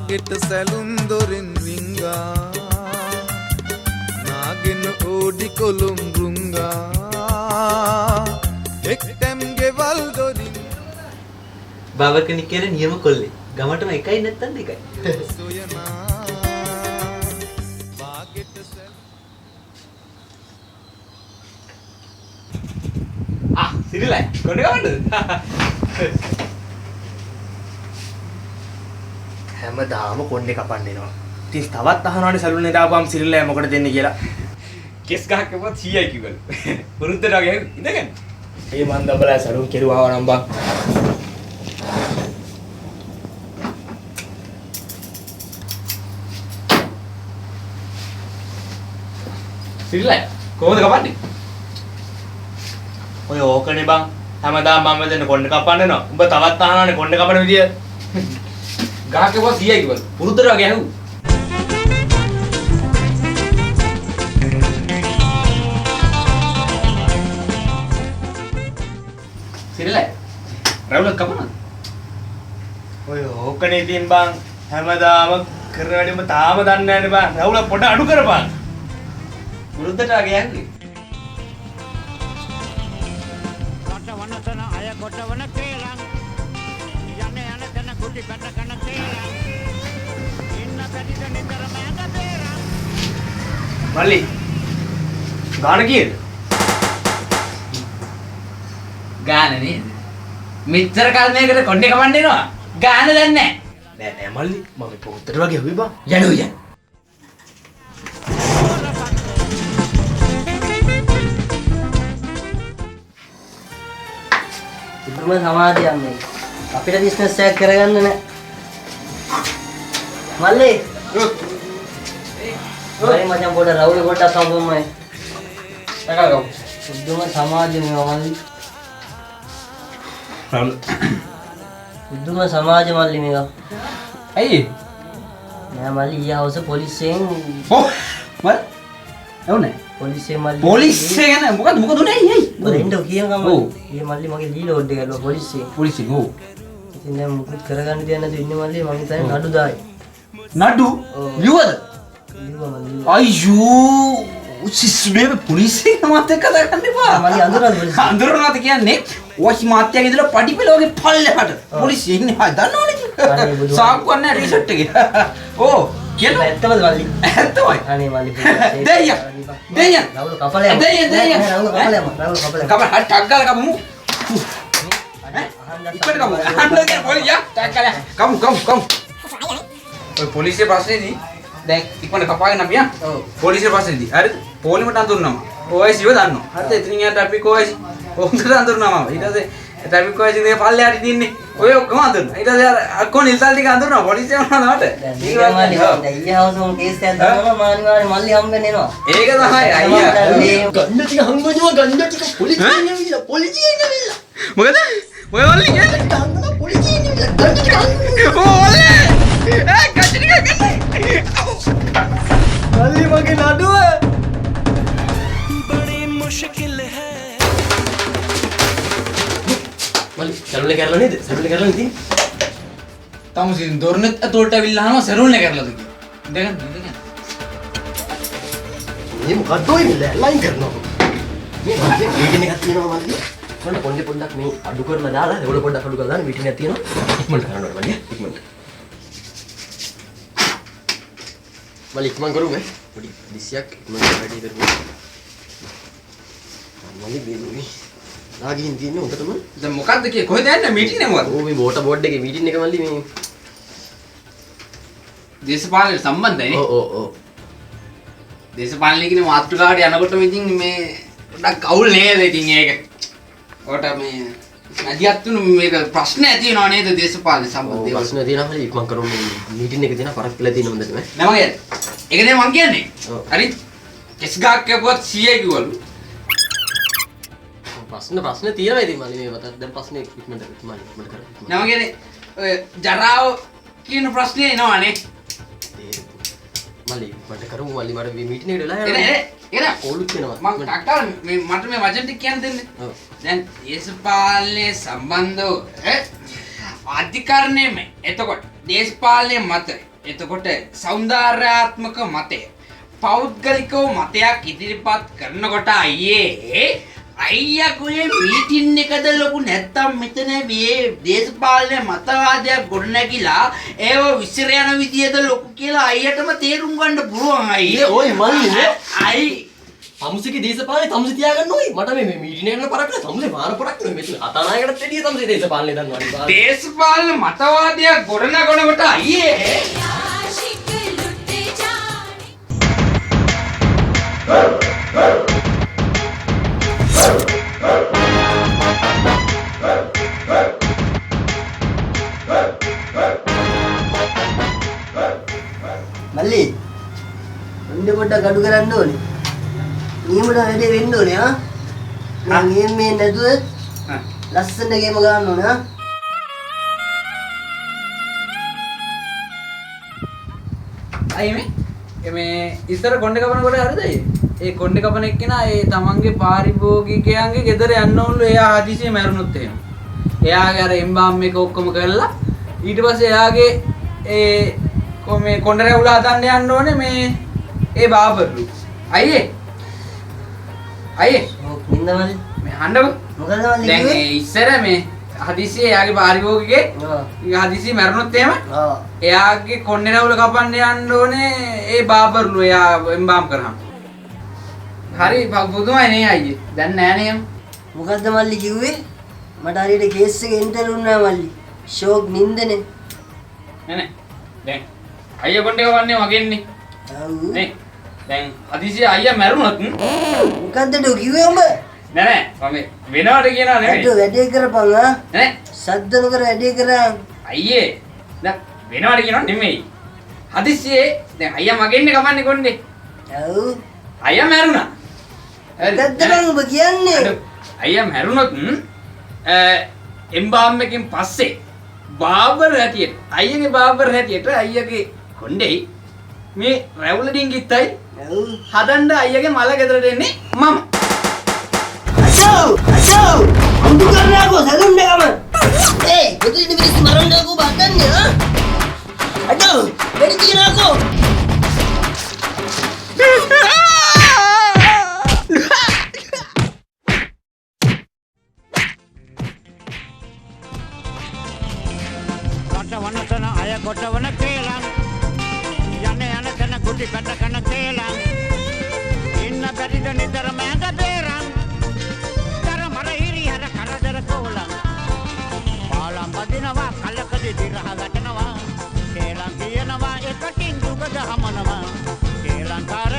බාගෙට සැලුම් දොරින් රිංගා නාගෙන ඕඩි කොළුම් රුංගා එක්ටම් ගෙවල් දොරින් බාවකනි කියන නියම කොල්ලේ ගමටම එකයි නැත්තම් දෙකයි සොයනා බාගෙට සිරිලයි කොණ්ඩ ගමන්නද හැමදාම කොණ්ඩේ කපන්න එනවා. ඉතින් තවත් අහනවානේ සැලුන් එකට ආපුවම සිරිලෑ මොකටද දෙන්නේ කියලා. කෙස් ගහක් කපුවත් 100යි කිව්වලු. පුරුද්දට වගේ ඉඳගෙන. ඒ මන් දබලා සැලුන් කෙරුවා නම් බං. සිරිලයි කොහොමද කපන්නේ? ඔය ඕකනේ බං. හැමදාම මම දෙන්න කොණ්ඩේ කපන්න එනවා. උඹ තවත් අහනවානේ කොණ්ඩේ කපන විදිය. ගහක් කපුවත් 100යි කිව්වලු. පුරුද්දට වගේ ඇහුවා. සිරිලයි රවුලක් කපනවද? ඔය ඕකනේ ඉතින් බං. හැමදාම කරන වැඩිම තාම දන්නේ නැනේ බං. රවුල පොඩ අඩු කරපන්. පුරුද්දට වගේ ඇහුවේ. වනතන අය කොටවන කේලම් යන්නේ යන තන කුටි කන කන කේලම් ඉන්න පැටිද නිතරම ඇඳ බේරම් මල්ලි. ගාන කීයද? ගාන නේද? මෙච්චර කල් මේකට කොණ්ඩේ කපන්න එනවා. ගාන දන්නේ නැහැ. නෑ මල්ලි. මම පොත්තට වගේ හුයි බං. යනු යන්න. ඉක්ම සමාධියක් මේ. අපිට බිස්නස් එකක් කරගන්න නෑ. මල්ලි. ඔය මචං පොඩ රවුල පොඩක් අම්බුම්මයි. තකල්කෝ. සුදුම සමාධිය මේ මල්ලි. රවුල. සුදුම සමාධිය මල්ලි මේක. ඇයි? නෑ මල්ලි ඊය හවස පොලිසියෙන් ඔව්. මල්. එවුනේ. පොලිසියෙන් මල්ලි. පොලිසිය ගැන මොකද උනේ ඇයි? බරෙන්ඩ කියනවා ඔව්. ඊය මල්ලි මගේ ලීලෝඩ් එක ගලුවා පොලිසියෙන්. පොලිසිය ඔව්. ඉතින් දැන් මුකුත් කරගන්න දෙයක් නැතුව ඉන්නේ මල්ලි මම හිතන්නේ නඩු දායි. නඩු ඔව්. ලියවද? ලියුවා මල්ලි. අයියෝ සිස්නේ පොලිසිය මාත් එක්ක කතා කරන්න එපා. මල්ලි අඳුරනද පොලිසිය? අඳුරනවාද කියන්නේ ඔයි මාත්‍යාගේ ඉඳලා පඩිපෙළ වගේ පල්ලෙහාට පොලිසිය ඉන්නේ. හා දන්නවනේ. අනේ බුදුහාම. සාක්කු කරන්න රිසර්ට් එකේ. ඕ කියන්න ඇත්තමද මල්ලි? ඇත්තමයි. අනේ මල්ලි දෙයියන්. දෙයියන්. රවුල කපලයම. දෙයියන්. රවුල කපලයම. රවුල කපලයම. කප හරි ටක් ගාලා කපමු. අහන්න ඉක්මනට කමු. අහන්න කියන පොලිසිය ටක් ගාලා කමු. ඔය පොලිසිය ප්‍රශ්නේදී දැන් ඉක්මනට කපාගෙන අපි යන්. ඔව්. පොලිසිය ප්‍රශ්නේදී. හරිද? පොලිමට අඳුරනවා. OIC ව දන්නවා. හරිද? එතනින් යා ට්‍රැෆික් OIC. ඔහුන්ට අඳුරනවා. ඊට පස්සේ ට්‍රැෆික් OIC ඉන්නේ පල්ලෙහාට ඉන්නේ. ඔය ඔක්කොම අඳුරනවා. ඊට පස්සේ අර අක්කෝ නිල්සල් ටික අඳුරනවා. පොලිසිය මොනවද වට? දැන් මේක මල්ලි දැන් ඊයේ හවස උන් කේස් එකක් දානවා මම අනිවාර්යෙන් මල්ලි හම්බෙන්න එනවා. ඒක තමයි අයියා. ගන්න ටික හම්බෙනවා ගන්න ටික පොලිසියෙන් ඇවිල්ලා පොලිසියෙන් ඇවිල්ලා. මොකද? මොකද වල්ලි කියන්නේ? ගන්න පොලිසියෙන් ඇවිල්ලා ගන්න ටික හම්බෙනවා. ඕ වල්ලි! කච්චි ටික ගන්න. මල්ලි මගේ නඩුව. මල්ලි සැලුන් කරලා නේද? සැලුන් කරලා ඉතින්. තමුසින් දොරනෙත් අතෝට ඇවිල්ලා අහනවා සරුල්නේ කරලාද කියලා. ඉඳගන්න. මේ මොකද්ද ඔය ලයින් කරනවා? මේ මීටින් එකක් තියෙනවා මල්ලි. මම පොඩ්ඩක් මේ අඩු කරලා දාලා ඒවල පොඩ්ඩක් අඩු කරලා දාන්න මීටින් එකක් තියෙනවා. ඉක්මනට කරන්න ඕනේ මල්ලි. ඉක්මනට. මල්ලි ඉක්මන් කරුමේ. පොඩි 20ක් ඉක්මනට වැඩි කරමු. මල්ලි මේ ලාගින් තියෙන්නේ උන්ටම. දැන් මොකද්ද කියේ කොහෙද යන්නේ මීටින් එක මොකද්ද? ඕ මේ වෝටර් බෝඩ් එකේ මීටින් එක මල්ලි මේ. දේශපාලනයට සම්බන්ධයිනේ. ඔව්. දේශපාලනයේ කියන මාතෘකාවට යනකොටම ඉතින් මේ පොඩ්ඩක් අවුල් නේද ඉතින් ඒක. ඔකට මේ නැදියත් තුන මේක ප්‍රශ්න ඇති වෙනව නේද දේශපාලන සම්බන්ධ දේවල්. ප්‍රශ්න තියෙනවා මල්ලි ඉක්මන් කරමු මේ මීටින් එකේ තියෙන පරක් කියලා තියෙන හොඳට නේ. නෑ මගේ. ඒක නේ මං කියන්නේ. ඔව්. හරි. කෙස් ගහක් කැපුවත් 100යි කිව්වලු. ප්‍රශ්න තියෙනවා ඉතින් මල්ලි මේ මට දැන් ප්‍රශ්නේ ඉක්මනට කරා. නෑ මගේ ඔය ජරාව කියන ප්‍රශ්නේ එනවනේ. මල්ලි මට කරමු මල්ලි මට මේ මීටින් එකට වෙලා එන කෝලුත් වෙනවා. මං ඩක්ටර් මට මේ වචන ටික කියන්න දෙන්න. ඔව්. දැන් දේශපාලනයේ සම්බන්ධව අධිකරණයේ එතකොට දේශපාලනයේ මත එතකොට සෞන්දර්යාත්මක මතය පෞද්ගලිකව මතයක් ඉදිරිපත් කරනකොට අයියාගේ මීටින් එකද ලොකු නැත්තම් මෙතන මේ දේශපාලන මතවාදයක් ගොඩනැගිලා ඒව විසිර යන විදියද ලොකු කියලා අයියටම තේරුම් ගන්න පුළුවන් අයියේ. ඔය මල්ලි අයි තමුසේගේ දේශපාලනේ තමුසේ තියාගන්න ඕයි. මට මේ මීටින් එකකට පරක් නෑ. තමුසේ මාන පරක් නෙමෙයි. මෙතන කතානායකටත් එළිය තමුසේ දේශපාලනේ දන්නවා. දේශපාලන මතවාදයක් ගොඩනගනකොට අයියේ මල්ලි උන්ද පොඩ්ඩක් අඩු කරන්න ඕනේ. නියමට වැඩේ වෙන්න ඕනේ ආ. මම මේ නැතුව ලස්සන ගේම ගන්න ඕනේ ආ. අයි මේ ඉස්සර කොණ්ඩේ කපනකොට හරිද ඒ කොණ්ඩේ කපන එක්කෙනා ඒ තමන්ගේ පාරිභෝගිකයන්ගේ ගෙදර යන්න ඕනලු එයා හදිසියෙ මැරුණොත් එහෙම. එයාගේ අර එම්බාම් එක ඔක්කොම කරලා ඊට පස්සේ එයාගේ ඒ මේ කොණ්ඩ රැවුල හදන්න යන්න ඕනේ මේ ඒ බාබර්ලු. අයියේ නින්දමල්ලි මේ හඬව මොකද මල්ලි දැන් කිව්වේ? ඒ ඉස්සර මේ හදිසියෙ එයාගේ පාරිභෝගිකේ හදිසියෙ මැරුණොත් එහෙම එයාගේ කොණ්ඩේ රැවුල කපන්න යන්න ඕනේ ඒ බාබර්ලු එයා එම්බාම් කරාම. හරි පුදුමයි නේ අයියේ. දැන් නෑ නේ. මොකද්ද මල්ලි කිව්වේ? මට හරියට කේස් එක එන්ටර් වුණා මල්ලි. ෂෝක් නින්දනේ. නේ දැන් අයියා කොණ්ඩේ කවන්නේ මගෙන්නේ. ඔව්. නේ දැන් හදිසියෙ අයියා මැරුණොත් මොකද්ද ඩෝ කිව්වේ උඹ? නෑ මම වෙනවට කියනවා නෙමෙයි. අඩෝ වැඩේ කරපන් ආ. නේ සද්ද නොකර වැඩේ කරා. අයියේ දැන් වෙනවට කියනවා නෙමෙයි. හදිසියෙ දැන් අයියා මගෙන්නේ කවන්නේ කොණ්ඩේ. ඔව්. අයියා මැරුණා. මොකද්ද බං උඹ කියන්නේ? අයියා මැරුණොත් එම්බාම් එකකින් පස්සේ බාබර් හැටියට අයියගේ බාබර් හැටියට අයියගේ කොණ්ඩේ මේ රැවුල ඩිංගිත්තයි ඔව්. හදන්න අයියගේ මල ගෙදරට එන්නේ මම. අචෝ අඳු කරනාකෝ සැලුන් එකම. ඒ පුදුලින් මිනිස්සු මරන්නකෝ බද්දන්නේ ආ. අචෝ වැඩි තියනකෝ. වනතන අය කොටවන කේලම් යන්නේ යන තැන කුටි කඩ කන කේලම් ඉන්න බැරිද නිතර මෑද බේරම් තර මර හිරි හර කරදර කෝලම් පාලම් බදිනවා කලකදී දිරහ වැටෙනවා කේලම් කියනවා එකකින් දුක දහමනවා කේලම් කාර